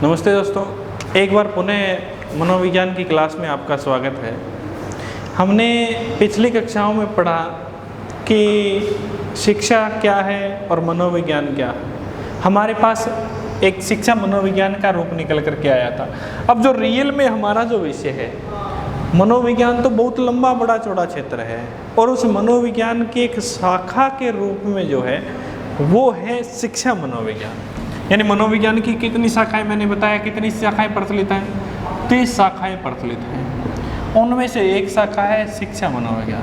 नमस्ते दोस्तों, एक बार पुनः मनोविज्ञान की क्लास में आपका स्वागत है। हमने पिछली कक्षाओं में पढ़ा कि शिक्षा क्या है और मनोविज्ञान क्या है। हमारे पास एक शिक्षा मनोविज्ञान का रूप निकल कर के आया था। अब जो रियल में हमारा जो विषय है, मनोविज्ञान तो बहुत लंबा बड़ा चौड़ा क्षेत्र है और उस मनोविज्ञान की एक शाखा के रूप में जो है वो है शिक्षा मनोविज्ञान। यानी मनोविज्ञान की कितनी शाखाएं, मैंने बताया कितनी शाखाएं प्रचलित हैं, 30 शाखाएं प्रचलित हैं। उनमें से एक शाखा है शिक्षा मनोविज्ञान।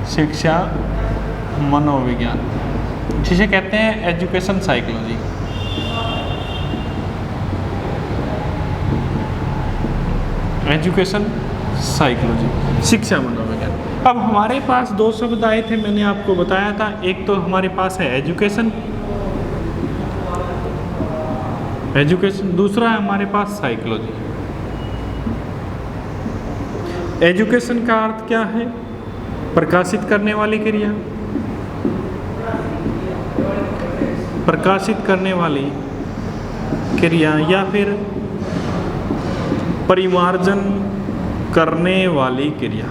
शिक्षा मनोविज्ञान जिसे कहते हैं एजुकेशन साइकोलॉजी। एजुकेशन साइकोलॉजी, शिक्षा मनोविज्ञान। अब हमारे पास दो शब्द आए थे, मैंने आपको बताया था। एक तो हमारे पास है एजुकेशन, दूसरा है हमारे पास साइकोलॉजी। एजुकेशन का अर्थ क्या है? प्रकाशित करने वाली क्रिया, प्रकाशित करने वाली क्रिया या फिर परिमार्जन करने वाली क्रिया।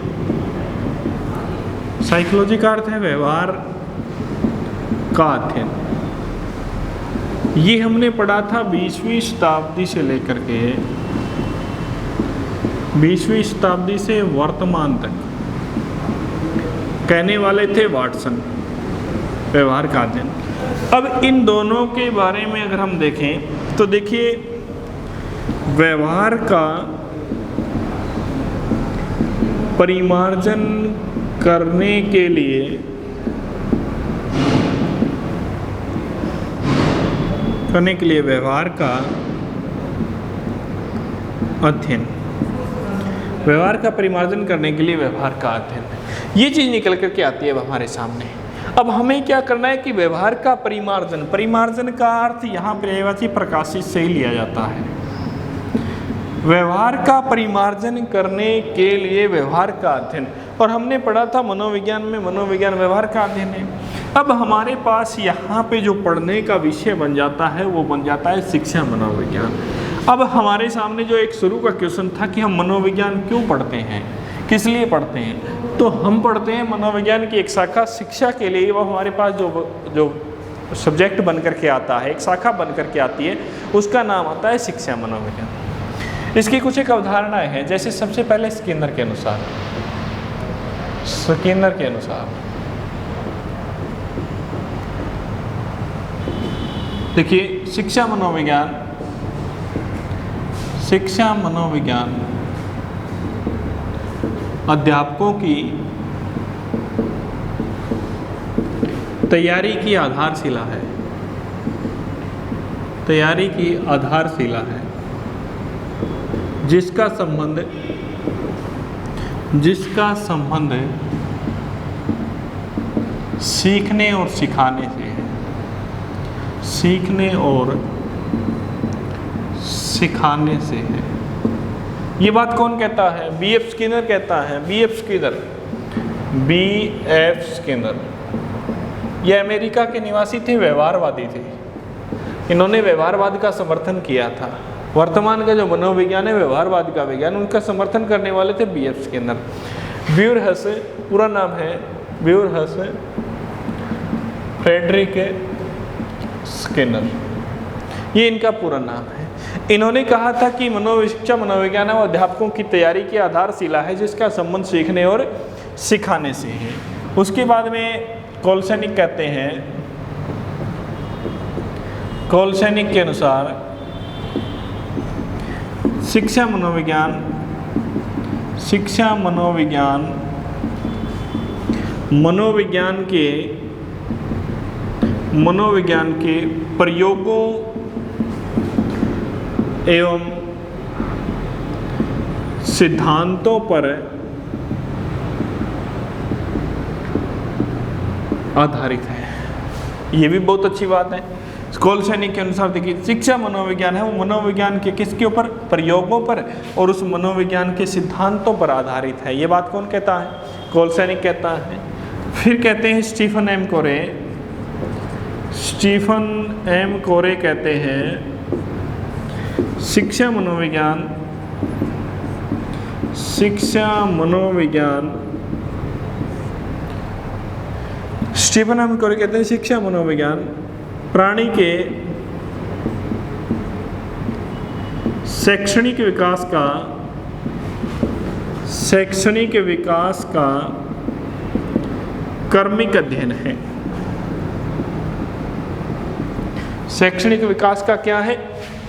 साइकोलॉजी का अर्थ है व्यवहार का अध्ययन। ये हमने पढ़ा था 20वीं शताब्दी से लेकर के 20वीं शताब्दी से वर्तमान तक। कहने वाले थे वाटसन, व्यवहार का अध्ययन। अब इन दोनों के बारे में अगर हम देखें तो देखिए, व्यवहार का परिमार्जन करने के लिए व्यवहार का अध्ययन, व्यवहार का परिमार्जन करने के लिए व्यवहार का अध्ययन, ये चीज़ निकल करके आती है अब हमारे सामने। अब हमें क्या करना है कि व्यवहार का परिमार्जन, परिमार्जन का अर्थ यहाँ पर्यायवाची प्रकाशित से ही लिया जाता है। व्यवहार का परिमार्जन करने के लिए व्यवहार का अध्ययन, और हमने पढ़ा था मनोविज्ञान में मनोविज्ञान व्यवहार का अध्ययन है। अब हमारे पास यहाँ पे जो पढ़ने का विषय बन जाता है वो बन जाता है शिक्षा मनोविज्ञान। अब हमारे सामने जो एक शुरू का क्वेश्चन था कि हम मनोविज्ञान क्यों पढ़ते हैं, किस लिए पढ़ते हैं, तो हम पढ़ते हैं मनोविज्ञान की एक शाखा शिक्षा के लिए। वो हमारे पास जो सब्जेक्ट बन करके आता है, एक शाखा बन करके आती है, उसका नाम आता है शिक्षा मनोविज्ञान। इसकी कुछ एक अवधारणाएँ हैं। जैसे सबसे पहले स्किनर के अनुसार देखिए, शिक्षा मनोविज्ञान अध्यापकों की तैयारी की आधारशिला है, जिसका संबंध सीखने और सिखाने से है, सीखने और सिखाने से है। ये बात कौन कहता है? B.F. स्किनर कहता है। B.F. स्किनर ये अमेरिका के निवासी थे, व्यवहारवादी थे। इन्होंने व्यवहारवाद का समर्थन किया था। वर्तमान का जो मनोविज्ञान है, व्यवहारवाद का विज्ञान, उनका समर्थन करने वाले थे B.F. स्किनर। ब्यूरहस, पूरा नाम है ब्यूरहस फ्रेडरिक स्किनर, ये इनका पूरा नाम है। इन्होंने कहा था कि शिक्षा मनोविज्ञान वो अध्यापकों की तैयारी की आधारशिला है, जिसका संबंध सीखने और सिखाने से है। उसके बाद में कोलसेनिक कहते हैं, कोलसेनिक के अनुसार शिक्षा मनोविज्ञान मनोविज्ञान के प्रयोगों एवं सिद्धांतों पर आधारित है। ये भी बहुत अच्छी बात है। कोलसेनिक के अनुसार देखिए, शिक्षा मनोविज्ञान है वो मनोविज्ञान के किसके ऊपर? प्रयोगों पर और उस मनोविज्ञान के सिद्धांतों पर आधारित है। ये बात कौन कहता है? कोलसेनिक कहता है। फिर कहते हैं स्टीफन एम कोरे, स्टीफन एम कोरे कहते हैं शिक्षा मनोविज्ञान स्टीफन एम कोरे कहते हैं शिक्षा मनोविज्ञान प्राणी के शैक्षणिक विकास का कर्मिक अध्ययन है। शैक्षणिक विकास का क्या है?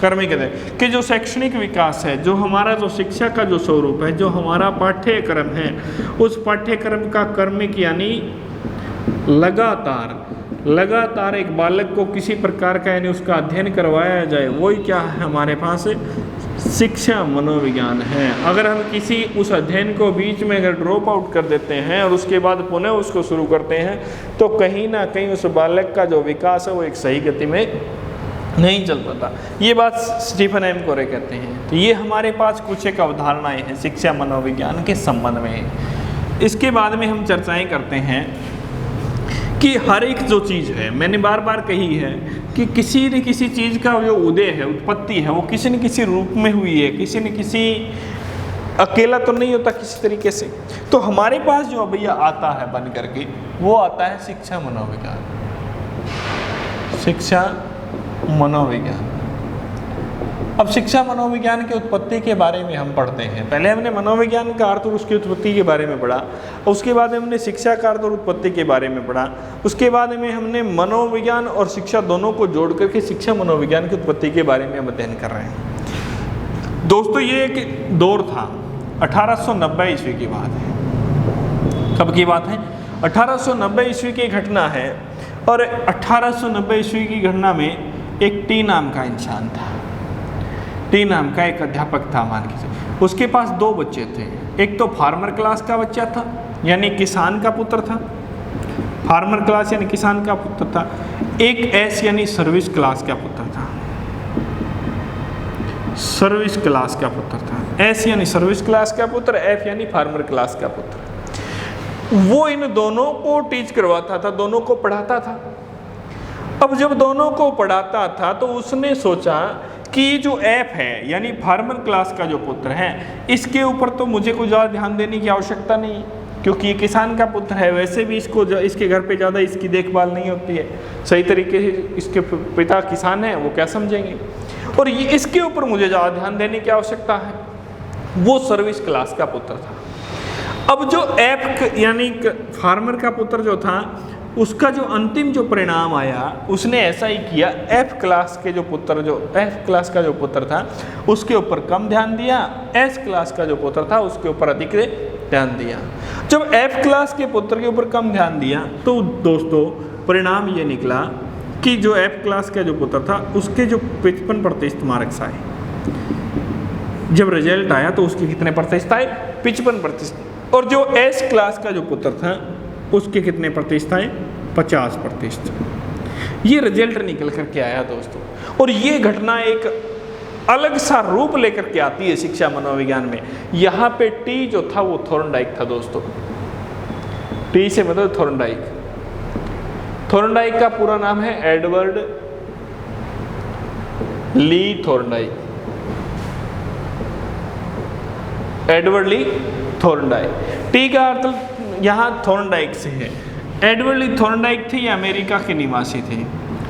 कर्मिक अध्ययन। कि जो शैक्षणिक विकास है, जो हमारा जो शिक्षा का जो स्वरूप है, जो हमारा पाठ्यक्रम है, उस पाठ्यक्रम का कर्मिक यानी लगातार एक बालक को किसी प्रकार का यानी उसका अध्ययन करवाया जाए, वही क्या है हमारे पास शिक्षा मनोविज्ञान है। अगर हम किसी उस अध्ययन को बीच में अगर ड्रॉप आउट कर देते हैं और उसके बाद पुनः उसको शुरू करते हैं तो कहीं ना कहीं उस बालक का जो विकास है वो एक सही गति में नहीं चल पाता। ये बात स्टीफन एम कोरे कहते हैं। तो ये हमारे पास कुछ एक अवधारणाएं हैं शिक्षा मनोविज्ञान के संबंध में। इसके बाद में हम चर्चाएं करते हैं कि हर एक जो चीज़ है, मैंने बार बार कही है कि किसी न किसी चीज़ का जो उदय है, उत्पत्ति है, वो किसी न किसी रूप में हुई है, किसी न किसी अकेला तो नहीं होता किसी तरीके से। तो हमारे पास जो भैया आता है बन करके, वो आता है शिक्षा मनोविज्ञान। शिक्षा मनोविज्ञान। अब शिक्षा मनोविज्ञान की उत्पत्ति के बारे में हम पढ़ते हैं। पहले हमने मनोविज्ञान का अर्थ और उसकी उत्पत्ति के बारे में पढ़ा, उसके बाद हमने शिक्षा का अर्थ और उत्पत्ति के बारे में पढ़ा, उसके बाद में हमने मनोविज्ञान और शिक्षा दोनों को जोड़ करके शिक्षा मनोविज्ञान की उत्पत्ति के बारे में हम अध्ययन कर रहे हैं। दोस्तों ये एक दौर था, 1890 ईस्वी की बात है। कब की बात है? 1890 ईस्वी की घटना है। और 1890 ईस्वी की घटना में एक टी नाम का इंसान था, टी नाम का एक अध्यापक था मान के चलिए। उसके पास दो बच्चे थे। एक तो फार्मर क्लास का बच्चा था, यानी किसान का पुत्र था, फार्मर क्लास यानी किसान का पुत्र था। एक एस यानी सर्विस क्लास का पुत्र था, सर्विस क्लास का पुत्र था। एस यानी सर्विस क्लास का पुत्र, एफ यानी फार्मर क्लास का पुत्र। वो इन दोनों को टीच करवाता था, दोनों को पढ़ाता था। अब जब दोनों को पढ़ाता था तो उसने सोचा कि जो एफ है यानी फार्मर क्लास का जो पुत्र है, इसके ऊपर तो मुझे कुछ ज़्यादा ध्यान देने की आवश्यकता नहीं, क्योंकि ये किसान का पुत्र है। वैसे भी इसके घर पे ज़्यादा इसकी देखभाल नहीं होती है सही तरीके से, इसके पिता किसान हैं, वो क्या समझेंगे, और ये इसके ऊपर मुझे ज़्यादा ध्यान देने की आवश्यकता है। वो सर्विस क्लास का पुत्र था। अब जो एफ यानी फार्मर का पुत्र जो था, उसका जो अंतिम जो परिणाम आया, उसने ऐसा ही किया। एफ क्लास के जो पुत्र, जो एफ क्लास का जो पुत्र था, उसके ऊपर कम ध्यान दिया। एस क्लास का जो पुत्र था, उसके ऊपर अधिक ध्यान दिया। जब एफ क्लास के पुत्र के ऊपर कम ध्यान दिया तो दोस्तों परिणाम ये निकला कि जो एफ क्लास का जो पुत्र था, उसके जो 55% मार्क्स आए। जब रिजल्ट आया तो उसके कितने प्रतिशत आए? 55%। और जो एस क्लास का जो पुत्र था, उसके कितने प्रतिशत आए? 50%। ये रिजल्ट निकल करके आया दोस्तों। और ये घटना एक अलग सा रूप लेकर के आती है शिक्षा मनोविज्ञान में। यहाँ पे टी जो था वो थॉर्नडाइक था दोस्तों। टी से मतलब थॉर्नडाइक। थॉर्नडाइक का पूरा नाम है एडवर्ड ली थॉर्नडाइक। एडवर्ड ली थॉर्नडाइक। टी का अर्थ यहाँ थॉर्नडाइक से है। एडवर्ड ली थॉर्नडाइक थे, ये अमेरिका के निवासी थे।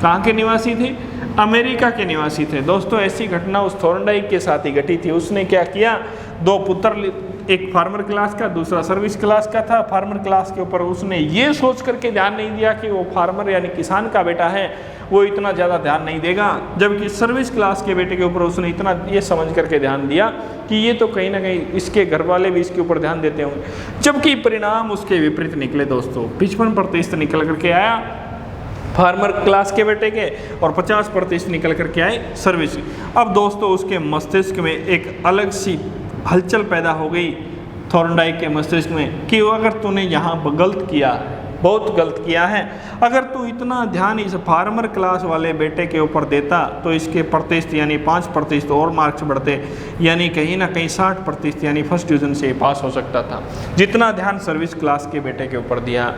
कहाँ के निवासी थे? अमेरिका के निवासी थे। दोस्तों ऐसी घटना उस थॉर्नडाइक के साथ ही घटी थी। उसने क्या किया, दो पुत्र, एक फार्मर क्लास का, दूसरा सर्विस क्लास का था। फार्मर क्लास के ऊपर उसने ये सोच करके ध्यान नहीं दिया कि वो फार्मर यानी किसान का बेटा है, वो इतना ज़्यादा ध्यान नहीं देगा। जबकि सर्विस क्लास के बेटे के ऊपर उसने इतना ये समझ करके ध्यान दिया कि ये तो कहीं ना कहीं इसके घर वाले भी इसके ऊपर ध्यान देते होंगे। जबकि परिणाम उसके विपरीत निकले दोस्तों। 55% निकल करके आया फार्मर क्लास के बेटे के, और 50% निकल करके आए सर्विस। अब दोस्तों उसके मस्तिष्क में एक अलग सी हलचल पैदा हो गई थॉर्नडाइक के मस्तिष्क में कि अगर तूने यहाँ गलत किया बहुत गलत किया है। अगर तू इतना ध्यान इस फार्मर क्लास वाले बेटे के ऊपर देता तो इसके प्रतिशत यानी 5% और मार्क्स बढ़ते, यानी कहीं ना कहीं 60% यानी फर्स्ट डिवीज़न से पास हो सकता था। जितना ध्यान सर्विस क्लास के बेटे के ऊपर दिया,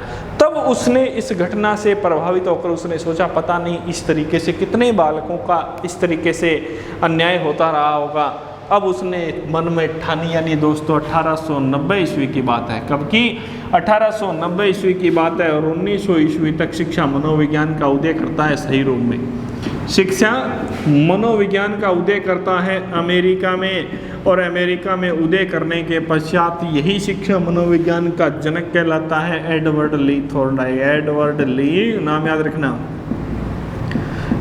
तब उसने इस घटना से प्रभावित होकर उसने सोचा पता नहीं इस तरीके से कितने बालकों का इस तरीके से अन्याय होता रहा होगा। अब उसने मन में ठानी, यानी दोस्तों 1890 ईस्वी की बात है। कब की? 1890 ईस्वी की बात है। और 1900 ईस्वी तक शिक्षा मनोविज्ञान का उदय करता है सही रूप में। शिक्षा मनोविज्ञान का उदय करता है अमेरिका में, और अमेरिका में उदय करने के पश्चात यही शिक्षा मनोविज्ञान का जनक कहलाता है एडवर्ड ली थॉर्नडाइक। एडवर्ड ली नाम याद रखना,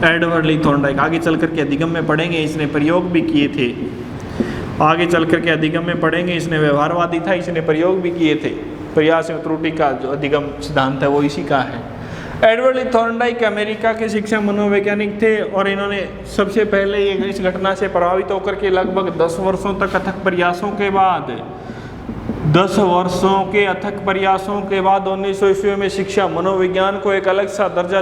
एडवर्ड ली थॉर्नडाइक। आगे चल करके अधिगम में पढ़ेंगे, इसने प्रयोग भी किए थे। आगे चल करके अधिगम में पढ़ेंगे, इसने व्यवहारवादी था, इसने प्रयोग भी किए थे। प्रयास एवं त्रुटि का जो अधिगम सिद्धांत है वो इसी का है। एडवर्ड ली थॉर्नडाइक अमेरिका के शिक्षा मनोवैज्ञानिक थे, और इन्होंने सबसे पहले ये इस घटना से प्रभावित होकर के लगभग 10 वर्षों तक अथक प्रयासों के बाद 10 वर्षों के अथक प्रयासों के बाद 1900 ईस्वी में शिक्षा मनोविज्ञान को एक अलग सा दर्जा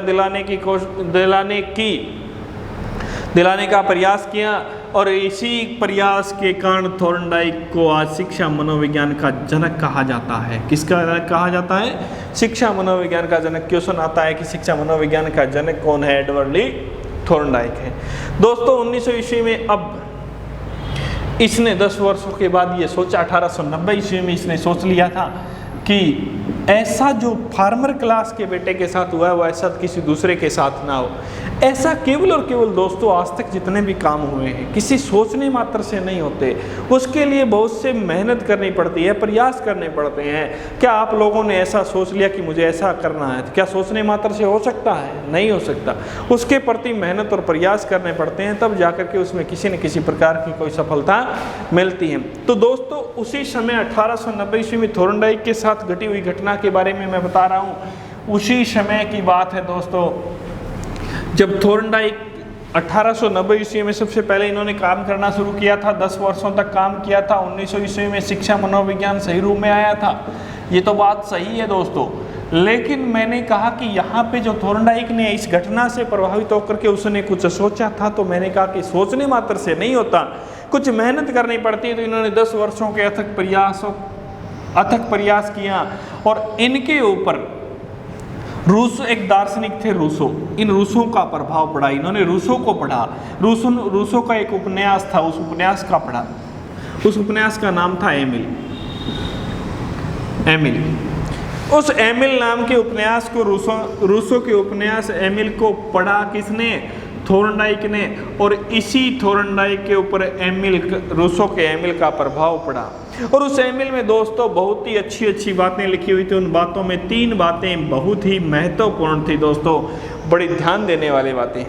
दिलाने का प्रयास किया। और इसी प्रयास के कारण थॉर्नडाइक को आज शिक्षा मनोविज्ञान का जनक कहा जाता है। किसका जनक कहा जाता है? शिक्षा मनोविज्ञान का जनक। क्वेश्चन आता है कि शिक्षा मनोविज्ञान का जनक कौन है? एडवर्ड ली थॉर्नडाइक है। दोस्तों 1900 ईस्वी में अब इसने 10 वर्षों के बाद ये सोचा, 1890 ईस्वी में इसने सोच लिया था कि ऐसा जो फार्मर क्लास के बेटे के साथ हुआ है वो ऐसा किसी दूसरे के साथ ना हो। ऐसा केवल और केवल दोस्तों आज तक जितने भी काम हुए हैं किसी सोचने मात्र से नहीं होते, उसके लिए बहुत से मेहनत करनी पड़ती है, प्रयास करने पड़ते हैं। क्या आप लोगों ने ऐसा सोच लिया कि मुझे ऐसा करना है, क्या सोचने मात्र से हो सकता है? नहीं हो सकता। उसके प्रति मेहनत और प्रयास करने पड़ते हैं, तब जाकर के उसमें किसी न किसी प्रकार की कोई सफलता मिलती है। तो दोस्तों उसी समय 1890 ईस्वी में थॉर्नडाइक के साथ घटी हुई घटना के बारे में मैं बता रहा हूँ। उसी समय की बात है दोस्तों, जब थॉर्नडाइक 1890 ईस्वी में सबसे पहले इन्होंने काम करना शुरू किया था। 10 वर्षों तक काम किया था। 1900 ईस्वी में शिक्षा मनोविज्ञान सही रूप में आया था। ये तो बात सही है दोस्तों, लेकिन मैंने कहा कि यहाँ पे जो थॉर्नडाइक ने इस घटना से प्रभावित होकर के उसने कुछ सोचा था, तो मैंने कहा कि सोचने मात्र से नहीं होता, कुछ मेहनत करनी पड़ती है। तो इन्होंने 10 वर्षों के अथक प्रयास किया, और इनके ऊपर रूसो एक दार्शनिक थे रूसो, इन रूसों का प्रभाव पड़ा। इन्होंने रूसो को पढ़ा। रूसो का एक उपन्यास था, उस उपन्यास का पढ़ा। उस उपन्यास का नाम था एमिल। उस एमिल नाम के उपन्यास को रूसो के उपन्यास एमिल को पढ़ा किसने? थॉर्नडाइक ने। और इसी थॉर्नडाइक के ऊपर रूसो के एमिल का प्रभाव पड़ा। और उस एमिल में दोस्तों बहुत ही अच्छी अच्छी बातें लिखी हुई थी। उन बातों में 3 बातें बहुत ही महत्वपूर्ण थी दोस्तों, बड़ी ध्यान देने वाली बातें।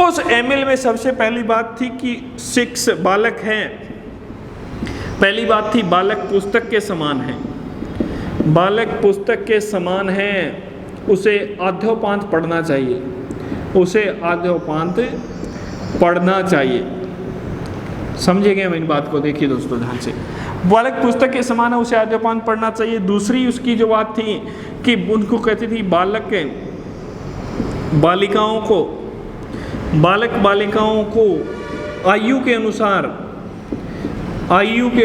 उस एमिल में सबसे पहली बात थी कि बालक है। पहली बात थी बालक पुस्तक के समान है। बालक पुस्तक के समान है, उसे आद्योपांत पढ़ना चाहिए। उसे आद्योपांत पढ़ना चाहिए। समझेंगे हम इन बात को? देखिए दोस्तों ध्यान से, बालक पुस्तक के समान है, उसे आद्योपांत पढ़ना चाहिए। दूसरी उसकी जो बात थी कि उनको कहती थी बालक बालिकाओं को आयु के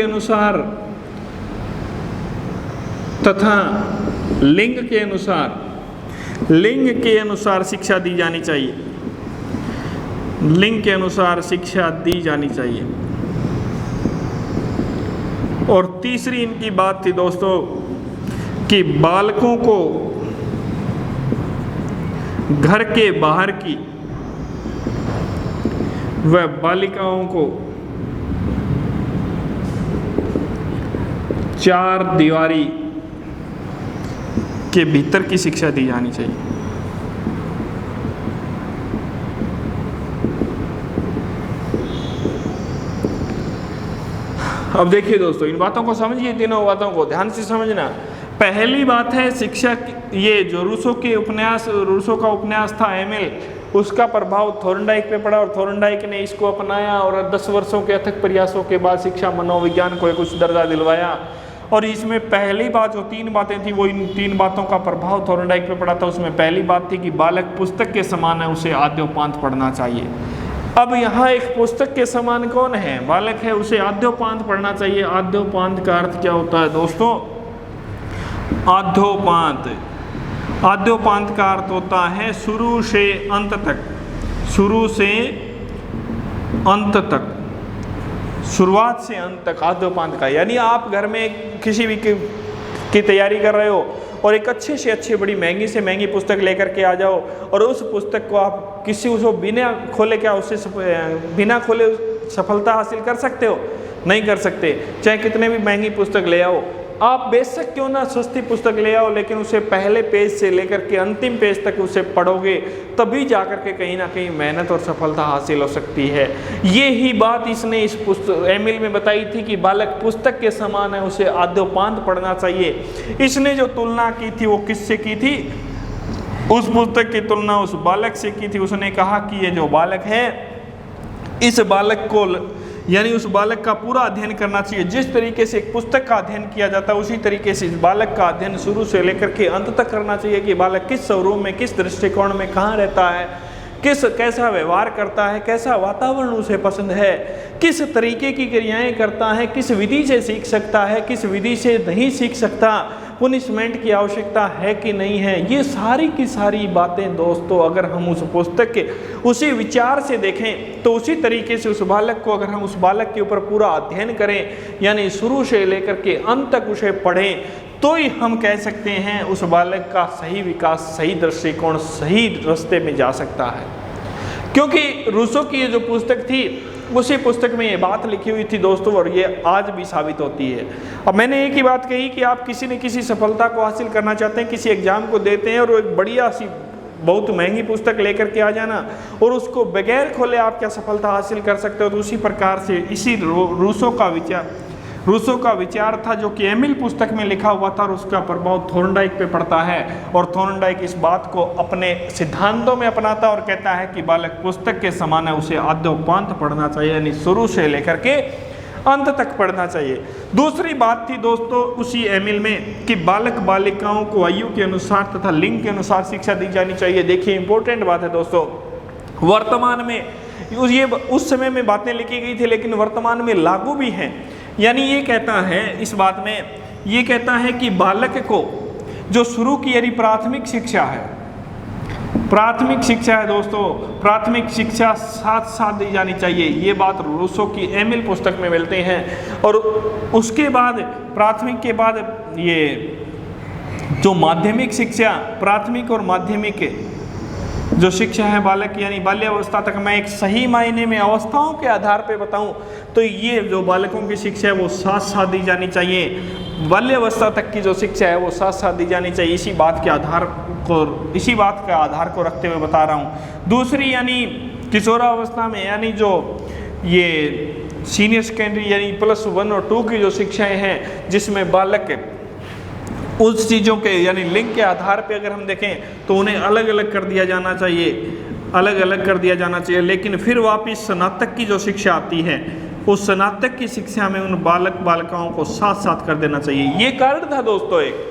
अनुसार तथा लिंग के अनुसार शिक्षा दी जानी चाहिए। लिंग के अनुसार शिक्षा दी जानी चाहिए। और तीसरी इनकी बात थी दोस्तों कि बालकों को घर के बाहर की व बालिकाओं को 4 दीवारी के भीतर की शिक्षा दी जानी चाहिए। अब देखिए दोस्तों, इन बातों को समझिए, तीनों बातों को ध्यान से समझना। पहली बात है शिक्षा, ये जो रूसो का उपन्यास था एमिल, उसका प्रभाव थॉर्नडाइक पे पड़ा और थॉर्नडाइक ने इसको अपनाया और 10 वर्षों के अथक प्रयासों के बाद शिक्षा मनोविज्ञान को एक उच्च दर्जा दिलवाया। और इसमें पहली बात जो 3 बातें थी वो इन 3 बातों का प्रभाव थॉर्नडाइक पे पड़ा था। उसमें पहली बात थी कि बालक पुस्तक के समान है, उसे आद्योपांत पढ़ना चाहिए। अब यहाँ एक पुस्तक के समान कौन है? बालक है, उसे आद्योपांत पढ़ना चाहिए। आद्योपांत का अर्थ क्या होता है दोस्तों? आद्योपांत का अर्थ होता है शुरू से अंत तक, शुरू से अंत तक, शुरुआत से अंत तक आद्योपांत का। यानी आप घर में किसी भी की तैयारी कर रहे हो और एक अच्छे से अच्छी बड़ी महंगी से महंगी पुस्तक लेकर के आ जाओ और उस पुस्तक को आप किसी उसको बिना खोले क्या उससे बिना खोले सफलता हासिल कर सकते हो? नहीं कर सकते। चाहे कितने भी महंगी पुस्तक ले आओ, आप बेशक क्यों ना सस्ती पुस्तक ले आओ, लेकिन उसे पहले पेज से लेकर के अंतिम पेज तक उसे पढ़ोगे, तभी जाकर के कहीं ना कहीं मेहनत और सफलता हासिल हो सकती है। ये ही बात इसने इस पुस्तक एमिल में बताई थी कि बालक पुस्तक के समान है, उसे आद्योपांत पढ़ना चाहिए। इसने जो तुलना की थी वो किससे की थी? उस पुस्तक की तुलना उस बालक से की थी। उसने कहा कि ये जो बालक है, इस बालक को यानी उस बालक का पूरा अध्ययन करना चाहिए। जिस तरीके से एक पुस्तक का अध्ययन किया जाता है उसी तरीके से इस बालक का अध्ययन शुरू से लेकर के अंत तक करना चाहिए कि बालक किस स्वरूप में, किस दृष्टिकोण में कहाँ रहता है, कैसा व्यवहार करता है, कैसा वातावरण उसे पसंद है, किस तरीके की क्रियाएं करता है, किस विधि से सीख सकता है, किस विधि से नहीं सीख सकता, पुनिशमेंट की आवश्यकता है कि नहीं है। ये सारी की सारी बातें दोस्तों अगर हम उस पुस्तक के उसी विचार से देखें तो उसी तरीके से उस बालक को अगर हम उस बालक के ऊपर पूरा अध्ययन करें, यानी शुरू से लेकर के अंत तक उसे पढ़ें, तो ही हम कह सकते हैं उस बालक का सही विकास, सही दृष्टिकोण, सही रास्ते में जा सकता है। क्योंकि रूसो की ये जो पुस्तक थी उसी पुस्तक में ये बात लिखी हुई थी दोस्तों, और ये आज भी साबित होती है। अब मैंने एक ही बात कही कि आप किसी न किसी सफलता को हासिल करना चाहते हैं, किसी एग्जाम को देते हैं और वो एक बढ़िया सी बहुत महंगी पुस्तक लेकर के आ जाना और उसको बगैर खोले आप क्या सफलता हासिल कर सकते हो। तो उसी प्रकार से इसी रूसो का विचार था जो कि एमिल पुस्तक में लिखा हुआ था और उसका प्रभाव थॉर्नडाइक पे पड़ता है, और थॉर्नडाइक इस बात को अपने सिद्धांतों में अपनाता और कहता है कि बालक पुस्तक के समान है, उसे आद्योपांत पढ़ना चाहिए, यानी शुरू से लेकर के अंत तक पढ़ना चाहिए। दूसरी बात थी दोस्तों उसी एमिल में कि बालक बालिकाओं को आयु के अनुसार तथा लिंग के अनुसार शिक्षा दी जानी चाहिए। देखिए इंपॉर्टेंट बात है दोस्तों, वर्तमान में ये उस समय में बातें लिखी गई थी लेकिन वर्तमान में लागू भी हैं। यानी ये कहता है, इस बात में ये कहता है कि बालक को जो शुरू की यानी प्राथमिक शिक्षा है, प्राथमिक शिक्षा है दोस्तों, प्राथमिक शिक्षा साथ साथ दी जानी चाहिए। ये बात रूसो की एमिल पुस्तक में मिलते हैं। और उसके बाद प्राथमिक के बाद ये जो माध्यमिक शिक्षा, प्राथमिक और माध्यमिक जो शिक्षा है बालक यानी बाल्यावस्था तक, मैं एक सही मायने में अवस्थाओं के आधार पे बताऊं तो ये जो बालकों की शिक्षा है वो साथ साथ दी जानी चाहिए। बाल्यावस्था तक की जो शिक्षा है वो साथ साथ दी जानी चाहिए। इसी बात का आधार को रखते हुए बता रहा हूँ। दूसरी यानी किशोरावस्था में यानी जो ये सीनियर सेकेंडरी यानी +1 और 2 की जो शिक्षाएँ हैं जिसमें बालक उस चीज़ों के यानी लिंग के आधार पे अगर हम देखें तो उन्हें अलग अलग कर दिया जाना चाहिए, अलग अलग कर दिया जाना चाहिए। लेकिन फिर वापस स्नातक की जो शिक्षा आती है उस स्नातक की शिक्षा में उन बालक बालिकाओं को साथ साथ कर देना चाहिए। ये कारण था दोस्तों एक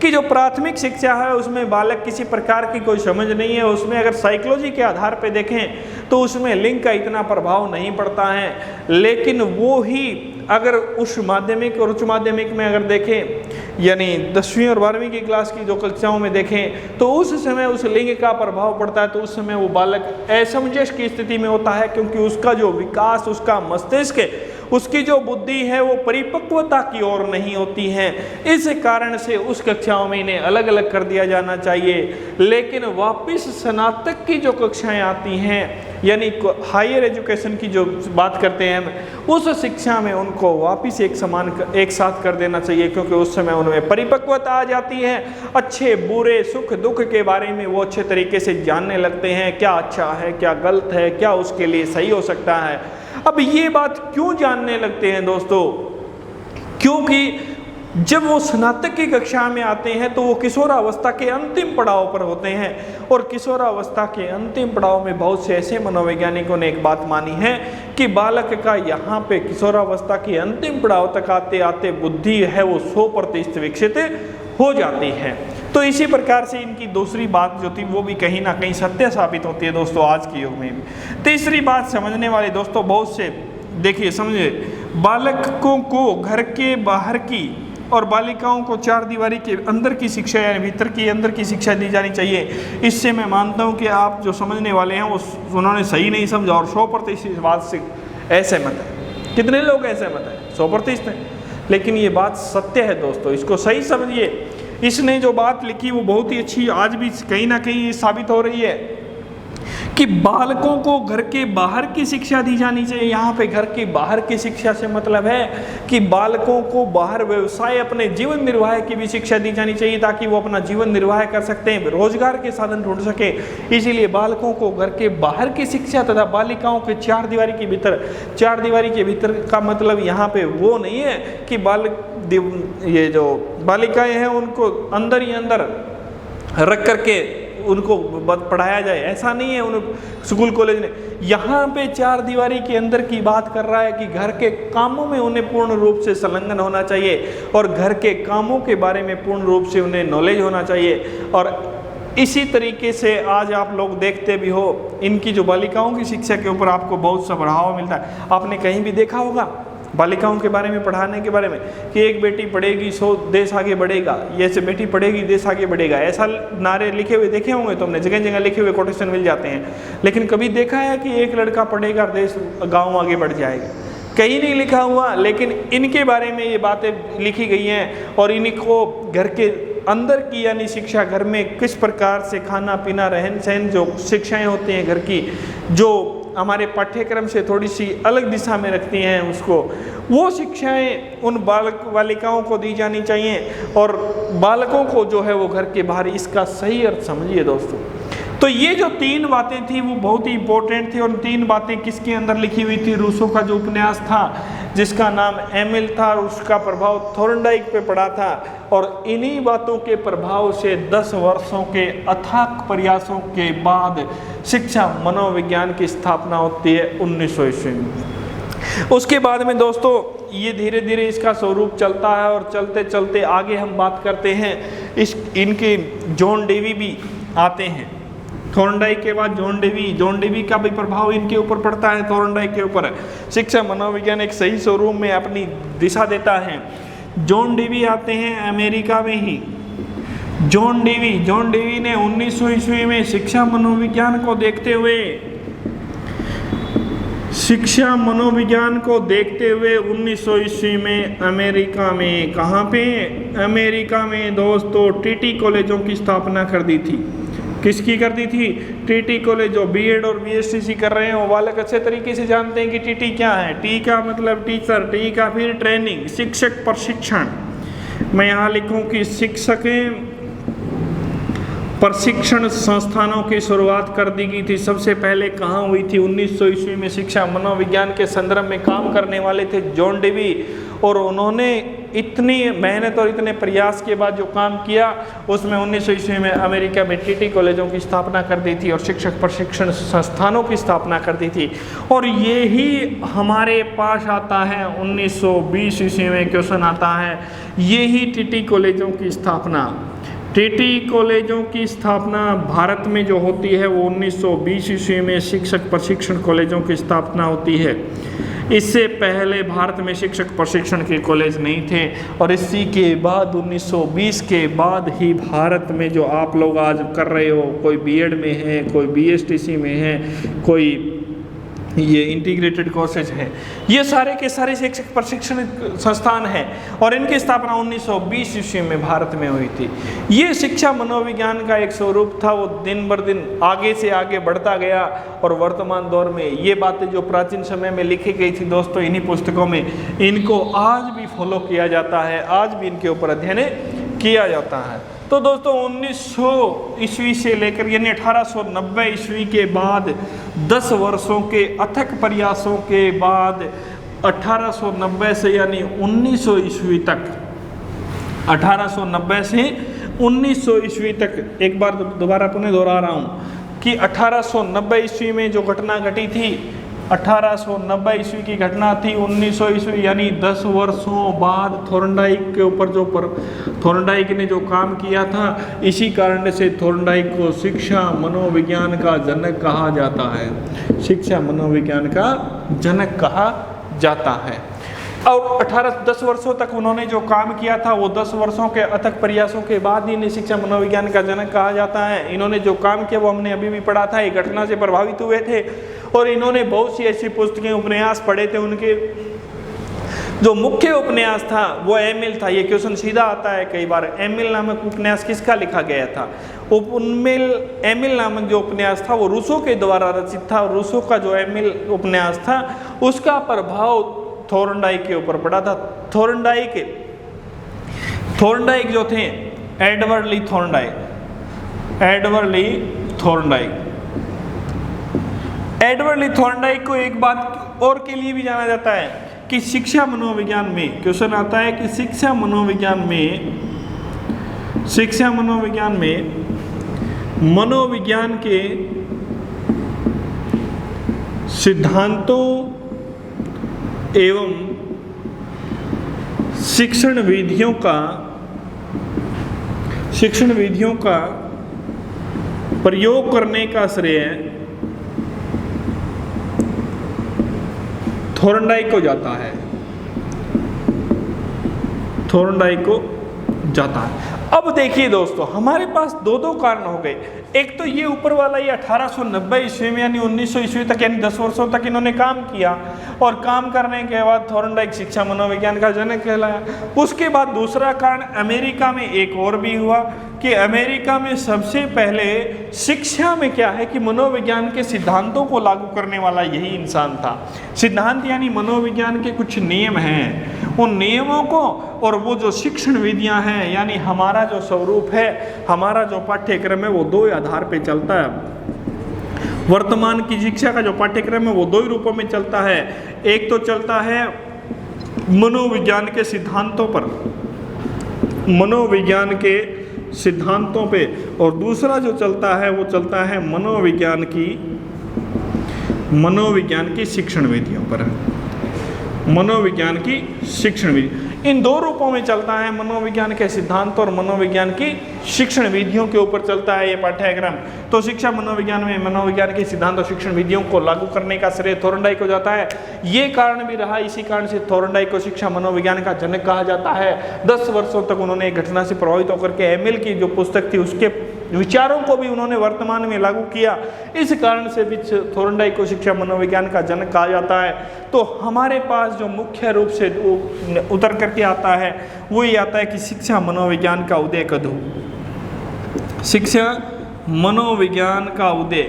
कि जो प्राथमिक शिक्षा है उसमें बालक किसी प्रकार की कोई समझ नहीं है, उसमें अगर साइकोलॉजी के आधार पे देखें तो उसमें लिंग का इतना प्रभाव नहीं पड़ता है। लेकिन वो ही अगर उस माध्यमिक और उच्च माध्यमिक में अगर देखें यानी 10वीं और 12वीं की क्लास की जो कक्षाओं में देखें तो उस समय उस लिंग का प्रभाव पड़ता है, तो उस समय वो बालक असमंजस की स्थिति में होता है क्योंकि उसका जो विकास, उसका मस्तिष्क, उसकी जो बुद्धि है वो परिपक्वता की ओर नहीं होती है। इस कारण से उस कक्षाओं में इन्हें अलग अलग कर दिया जाना चाहिए। लेकिन वापस स्नातक की जो कक्षाएं आती हैं यानी हायर एजुकेशन की जो बात करते हैं हम, उस शिक्षा में उनको वापस एक साथ कर देना चाहिए क्योंकि उस समय उनमें परिपक्वता आ जाती है। अच्छे बुरे सुख दुख के बारे में वो अच्छे तरीके से जानने लगते हैं, क्या अच्छा है, क्या गलत है, क्या उसके लिए सही हो सकता है। अब ये बात क्यों जानने लगते हैं दोस्तों? क्योंकि जब वो स्नातक की कक्षा में आते हैं तो वो किशोरावस्था के अंतिम पड़ाव पर होते हैं। और किशोरावस्था के अंतिम पड़ाव में बहुत से ऐसे मनोवैज्ञानिकों ने एक बात मानी है कि बालक का यहाँ पे किशोरावस्था के अंतिम पड़ाव तक आते आते बुद्धि है वो 100% विकसित हो जाती है। तो इसी प्रकार से इनकी दूसरी बात जो थी वो भी कहीं ना कहीं सत्य साबित होती है दोस्तों आज के युग में भी। तीसरी बात समझने वाले दोस्तों बहुत से देखिए समझे, बालकों को घर के बाहर की और बालिकाओं को चार दीवारी के अंदर की शिक्षा यानी भीतर की अंदर की शिक्षा दी जानी चाहिए। इससे मैं मानता हूँ कि आप जो समझने वाले हैं वो उन्होंने सही नहीं समझा और 100% इस बात से असहमत है। कितने लोग असहमत हैं? 100% है। लेकिन ये बात सत्य है दोस्तों, इसको सही समझिए। इसने जो बात लिखी वो बहुत ही अच्छी आज भी कहीं ना कहीं साबित हो रही है कि बालकों को घर के बाहर की शिक्षा दी जानी चाहिए। यहाँ पे घर के बाहर की शिक्षा से मतलब है कि बालकों को बाहर व्यवसाय अपने जीवन निर्वाह की भी शिक्षा दी जानी चाहिए ताकि वो अपना जीवन निर्वाह कर सकते हैं, रोजगार के साधन ढूंढ सके। इसीलिए बालकों को घर के बाहर की शिक्षा तथा बालिकाओं के चार दीवारी के भीतर का मतलब यहाँ पे वो नहीं है कि ये जो बालिकाएं हैं उनको अंदर ही अंदर रख करके उनको पढ़ाया जाए, ऐसा नहीं है। उन स्कूल कॉलेज ने यहाँ पे चार दीवारी के अंदर की बात कर रहा है कि घर के कामों में उन्हें पूर्ण रूप से संलग्न होना चाहिए और घर के कामों के बारे में पूर्ण रूप से उन्हें नॉलेज होना चाहिए। और इसी तरीके से आज आप लोग देखते भी हो इनकी जो बालिकाओं की शिक्षा के ऊपर आपको बहुत सा बढ़ावा मिलता है। आपने कहीं भी देखा होगा बालिकाओं के बारे में पढ़ाने के बारे में कि एक बेटी पढ़ेगी 100 देश आगे बढ़ेगा, ये से बेटी पढ़ेगी देश आगे बढ़ेगा, ऐसा नारे लिखे हुए देखे होंगे तुमने, जगह जगह लिखे हुए कोटेशन मिल जाते हैं। लेकिन कभी देखा है कि एक लड़का पढ़ेगा देश गांव आगे बढ़ जाएगा? कहीं नहीं लिखा हुआ। लेकिन इनके बारे में ये बातें लिखी गई हैं और इनको घर के अंदर की यानी शिक्षा, घर में किस प्रकार से खाना पीना रहन सहन जो शिक्षाएं होती हैं घर की, जो हमारे पाठ्यक्रम से थोड़ी सी अलग दिशा में रखती हैं उसको, वो शिक्षाएं उन बालिकाओं को दी जानी चाहिए। और बालकों को जो है वो घर के बाहर, इसका सही अर्थ समझिए दोस्तों। तो ये जो तीन बातें थी वो बहुत ही इंपॉर्टेंट थी। और तीन बातें किसके अंदर लिखी हुई थी? रूसो का जो उपन्यास था जिसका नाम एमिल था और उसका प्रभाव थॉर्नडाइक पे पड़ा था। और इन्हीं बातों के प्रभाव से 10 वर्षों के अथाक प्रयासों के बाद शिक्षा मनोविज्ञान की स्थापना होती है 1900 ईस्वी में। उसके बाद में दोस्तों ये धीरे धीरे इसका स्वरूप चलता है और चलते चलते आगे हम बात करते हैं इनके जॉन डेवी भी आते हैं। थॉर्नडाइक के बाद जॉन डेवी का भी प्रभाव इनके ऊपर पड़ता है। थॉर्नडाइक के ऊपर शिक्षा मनोविज्ञान एक सही स्वरूप में अपनी दिशा देता है। जॉन डेवी आते हैं अमेरिका में ही। जॉन डेवी ने 1900 ईस्वी में शिक्षा मनोविज्ञान को देखते हुए 1900 ईस्वी में अमेरिका में, कहाँ पे? अमेरिका में दोस्तों टीटी कॉलेजों की स्थापना कर दी थी। किसकी कर दी थी? TT college. जो बीएड और बीएसटीसी कर रहे हैं वो बालक अच्छे तरीके से जानते हैं कि टीटी क्या है। टी का मतलब टीचर, टी का फिर ट्रेनिंग, शिक्षक प्रशिक्षण। मैं यहाँ लिखूँ कि शिक्षक प्रशिक्षण संस्थानों की शुरुआत कर दी गई थी। सबसे पहले कहाँ हुई थी? 1900 ईस्वी में शिक्षा मनोविज्ञान के संदर्भ में काम करने वाले थे जॉन डेवी। और उन्होंने इतनी मेहनत और इतने प्रयास के बाद जो काम किया उसमें 1900 ईस्वी में अमेरिका में टीटी कॉलेजों की स्थापना कर दी थी और शिक्षक प्रशिक्षण संस्थानों की स्थापना कर दी थी। और ये ही हमारे पास आता है 1920 ईस्वी में क्वेश्चन आता है, ये ही टीटी कॉलेजों की स्थापना। टीटी कॉलेजों की स्थापना भारत में जो होती है वो 1920 ईस्वी में शिक्षक प्रशिक्षण कॉलेजों की स्थापना होती है। इससे पहले भारत में शिक्षक प्रशिक्षण के कॉलेज नहीं थे। और इसी के बाद 1920 के बाद ही भारत में जो आप लोग आज कर रहे हो, कोई बीएड में है, कोई बीएसटीसी में है, कोई ये इंटीग्रेटेड कोर्सेज हैं, ये सारे के सारे शिक्षक प्रशिक्षण संस्थान हैं। और इनकी स्थापना 1920 ईस्वी में भारत में हुई थी। ये शिक्षा मनोविज्ञान का एक स्वरूप था, वो दिन बर दिन आगे से आगे बढ़ता गया। और वर्तमान दौर में ये बातें जो प्राचीन समय में लिखी गई थी दोस्तों इन्हीं पुस्तकों में, इनको आज भी फॉलो किया जाता है, आज भी इनके ऊपर अध्ययन किया जाता है। तो दोस्तों 1900 ईस्वी से लेकर यानी 1890 ईस्वी के बाद 10 वर्षों के अथक प्रयासों के बाद 1890 से यानी 1900 ईस्वी तक 1890 से 1900 ईस्वी तक, एक बार दोबारा पुनः दोहरा रहा हूँ कि 1890 ईस्वी में जो घटना घटी थी, 1890 ईस्वी की घटना थी, 1900 ईस्वी यानी 10 वर्षों बाद थॉर्नडाइक के ऊपर जो थॉर्नडाइक ने जो काम किया था, इसी कारण से थॉर्नडाइक को शिक्षा मनोविज्ञान का जनक कहा जाता है। शिक्षा मनोविज्ञान का जनक कहा जाता है। और 10 वर्षों तक उन्होंने जो काम किया था, वो 10 वर्षों के अथक प्रयासों के बाद ही इन्हें शिक्षा मनोविज्ञान का जनक कहा जाता है। इन्होंने जो काम किया वो हमने अभी भी पढ़ा था, एक घटना से प्रभावित हुए थे और इन्होंने बहुत सी ऐसी पुस्तकें, उपन्यास पढ़े थे। उनके जो मुख्य उपन्यास था वो एमिल था। ये क्वेश्चन सीधा आता है कई बार, एमिल नामक उपन्यास किसका लिखा गया था? एमिल नामक जो उपन्यास था वो रूसो के द्वारा रचित था। और रूसो का जो एमिल उपन्यास था उसका प्रभाव थॉर्नडाइक के ऊपर पड़ा था। थॉर्नडाइक जो थे, एडवर्ड ली थॉर्नडाइक को एक बात और के लिए भी जाना जाता है कि शिक्षा मनोविज्ञान में, क्वेश्चन आता है कि शिक्षा मनोविज्ञान में मनोविज्ञान के सिद्धांतों एवं शिक्षण विधियों का प्रयोग करने का श्रेय थॉर्नडाइक को जाता है। अब देखिए दोस्तों, हमारे पास दो कारण हो गए। एक तो ये ऊपर वाला, ये 1890 ईस्वी में यानी 1900 ईस्वी तक यानी 10 वर्षों तक इन्होंने काम किया और काम करने के बाद थॉर्नडाइक शिक्षा मनोविज्ञान का जनक कहलाया। उसके बाद दूसरा कारण अमेरिका में एक और भी हुआ कि अमेरिका में सबसे पहले शिक्षा में क्या है कि मनोविज्ञान के सिद्धांतों को लागू करने वाला यही इंसान था। सिद्धांत यानी मनोविज्ञान के कुछ नियम हैं, उन नियमों को और वो जो शिक्षण विधियां हैं यानी हमारा जो स्वरूप है, हमारा जो पाठ्यक्रम है वो दो आधार पे चलता है। वर्तमान की शिक्षा का जो पाठ्यक्रम है वो दो ही रूपों में चलता है। एक तो चलता है मनोविज्ञान के सिद्धांतों पे और दूसरा जो चलता है वो चलता है मनोविज्ञान की शिक्षण विधियों पर। मनोविज्ञान की शिक्षण विधि इन दो रूपों में चलता है, मनोविज्ञान के सिद्धांत और मनोविज्ञान की शिक्षण विधियों के ऊपर चलता है ये पाठ्यक्रम। तो शिक्षा मनोविज्ञान में मनोविज्ञान के सिद्धांत और शिक्षण विधियों को लागू करने का श्रेय थॉर्नडाइक को जाता है। ये कारण भी रहा, इसी कारण से थॉर्नडाइक को शिक्षा मनोविज्ञान का जनक कहा जाता है। 10 वर्षों तक उन्होंने एक घटना से प्रभावित होकर के एमिल की जो पुस्तक थी उसके विचारों को भी उन्होंने वर्तमान में लागू किया। इस कारण से भी थॉर्नडाइक को शिक्षा मनोविज्ञान का जनक कहा जाता है। तो हमारे पास जो मुख्य रूप से उतर करके आता है वो ये आता है कि शिक्षा मनोविज्ञान का उदय कब हुआ। शिक्षा मनोविज्ञान का उदय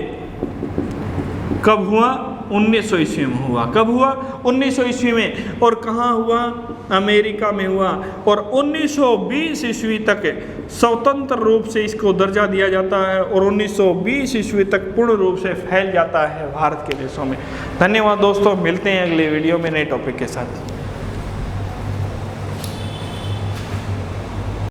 कब हुआ? 1900 ईस्वी में हुआ। कब हुआ? 1900 ईस्वी में। और कहाँ हुआ? अमेरिका में हुआ। और 1920 ईस्वी तक स्वतंत्र रूप से इसको दर्जा दिया जाता है और 1920 ईस्वी तक पूर्ण रूप से फैल जाता है भारत के देशों में। धन्यवाद दोस्तों, मिलते हैं अगले वीडियो में नए टॉपिक के साथ।